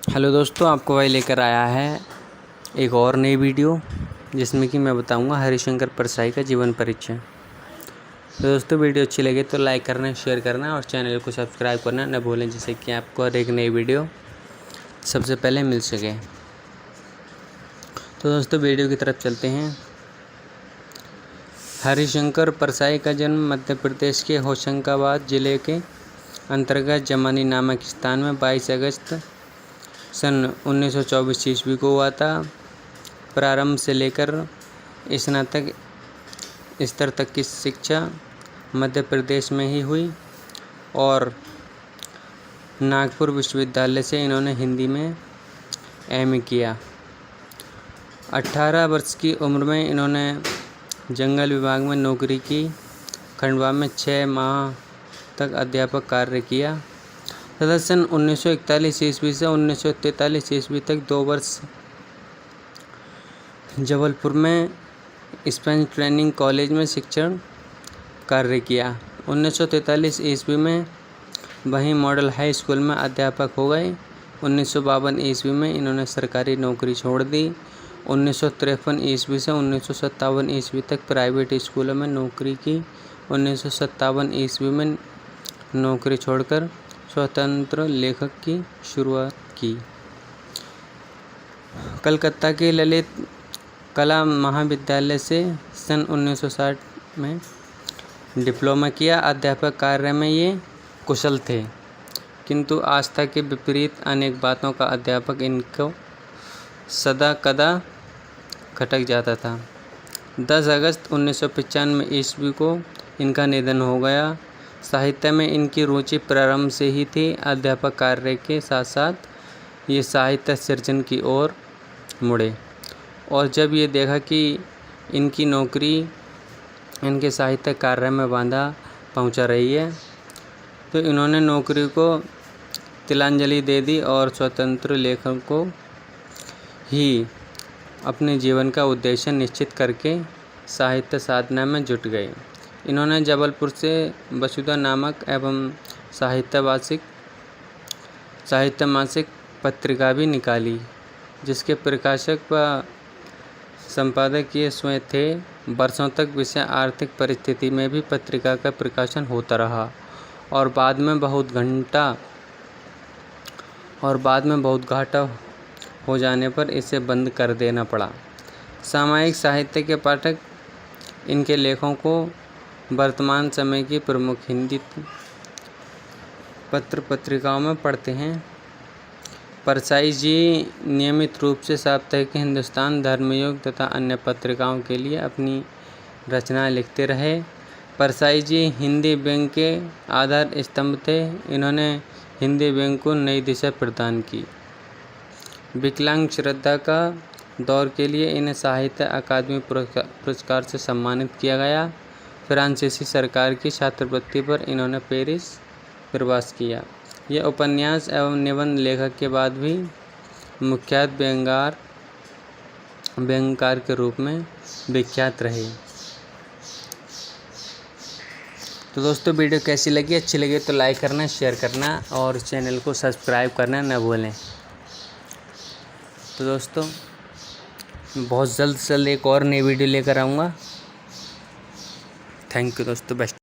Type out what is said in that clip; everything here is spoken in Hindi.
हेलो दोस्तों, आपको भाई लेकर आया है एक और नई वीडियो जिसमें कि मैं बताऊंगा हरिशंकर परसाई का जीवन परिचय। तो दोस्तों, वीडियो अच्छी लगे तो लाइक करना, शेयर करना और चैनल को सब्सक्राइब करना न भूलें, जिससे कि आपको हर एक नई वीडियो सबसे पहले मिल सके। तो दोस्तों, वीडियो की तरफ चलते हैं। हरिशंकर परसाई का जन्म मध्य प्रदेश के होशंगाबाद जिले के अंतर्गत जमानी नामक स्थान में 22 अगस्त सन 1924 ईस्वी को हुआ था। प्रारंभ से लेकर स्नातक स्तर तक की शिक्षा मध्य प्रदेश में ही हुई और नागपुर विश्वविद्यालय से इन्होंने हिंदी में एमए किया। 18 वर्ष की उम्र में इन्होंने जंगल विभाग में नौकरी की। खंडवा में 6 माह तक अध्यापक कार्य किया तथा सन 1941 ईस्वी से 1943 ईस्वी तक 2 वर्ष जबलपुर में स्पेंस ट्रेनिंग कॉलेज में शिक्षण कार्य किया। 1943 ईस्वी में वहीं मॉडल हाई स्कूल में अध्यापक हो गए। 1952 ईस्वी में इन्होंने सरकारी नौकरी छोड़ दी। 1953 ईस्वी से 1957 ईस्वी तक प्राइवेट स्कूलों में नौकरी की। 1957 ईस्वी में नौकरी छोड़कर स्वतंत्र लेखक की शुरुआत की। कलकत्ता के ललित कला महाविद्यालय से सन 1960 में डिप्लोमा किया। अध्यापक कार्य में ये कुशल थे, किंतु आस्था के विपरीत अनेक बातों का अध्यापक इनको सदा कदा खटक जाता था। 10 अगस्त 1995 ईस्वी को इनका निधन हो गया। साहित्य में इनकी रुचि प्रारंभ से ही थी। अध्यापक कार्य के साथ साथ ये साहित्य सृजन की ओर मुड़े और जब ये देखा कि इनकी नौकरी इनके साहित्य कार्य में बाधा पहुंचा रही है, तो इन्होंने नौकरी को तिलांजलि दे दी और स्वतंत्र लेखन को ही अपने जीवन का उद्देश्य निश्चित करके साहित्य साधना में जुट गए। इन्होंने जबलपुर से वसुधा नामक एवं साहित्य मासिक पत्रिका भी निकाली, जिसके प्रकाशक व संपादक ये स्वयं थे। वर्षों तक विषय आर्थिक परिस्थिति में भी पत्रिका का प्रकाशन होता रहा और बाद में बहुत घाटा हो जाने पर इसे बंद कर देना पड़ा। सामायिक साहित्य के पाठक इनके लेखों को वर्तमान समय की प्रमुख हिंदी पत्र पत्रिकाओं में पढ़ते हैं। परसाई जी नियमित रूप से साप्ताहिक हिंदुस्तान, धर्मयुग तथा अन्य पत्रिकाओं के लिए अपनी रचनाएं लिखते रहे। परसाई जी हिंदी व्यंग के आधार स्तंभ थे। इन्होंने हिंदी व्यंग को नई दिशा प्रदान की। विकलांग श्रद्धा का दौर के लिए इन्हें साहित्य अकादमी पुरस्कार से सम्मानित किया गया। फ्रांसीसी सरकार की छात्रवृत्ति पर इन्होंने पेरिस प्रवास किया। यह उपन्यास एवं निबंध लेखक के बाद भी मुख्यत व्यंग्यकार के रूप में विख्यात रहे। तो दोस्तों, वीडियो कैसी लगी? अच्छी लगी तो लाइक करना, शेयर करना और चैनल को सब्सक्राइब करना न भूलें। तो दोस्तों, बहुत जल्द से जल्द एक और नई वीडियो लेकर आऊँगा। थैंक यू दोस्तों, बेस्ट।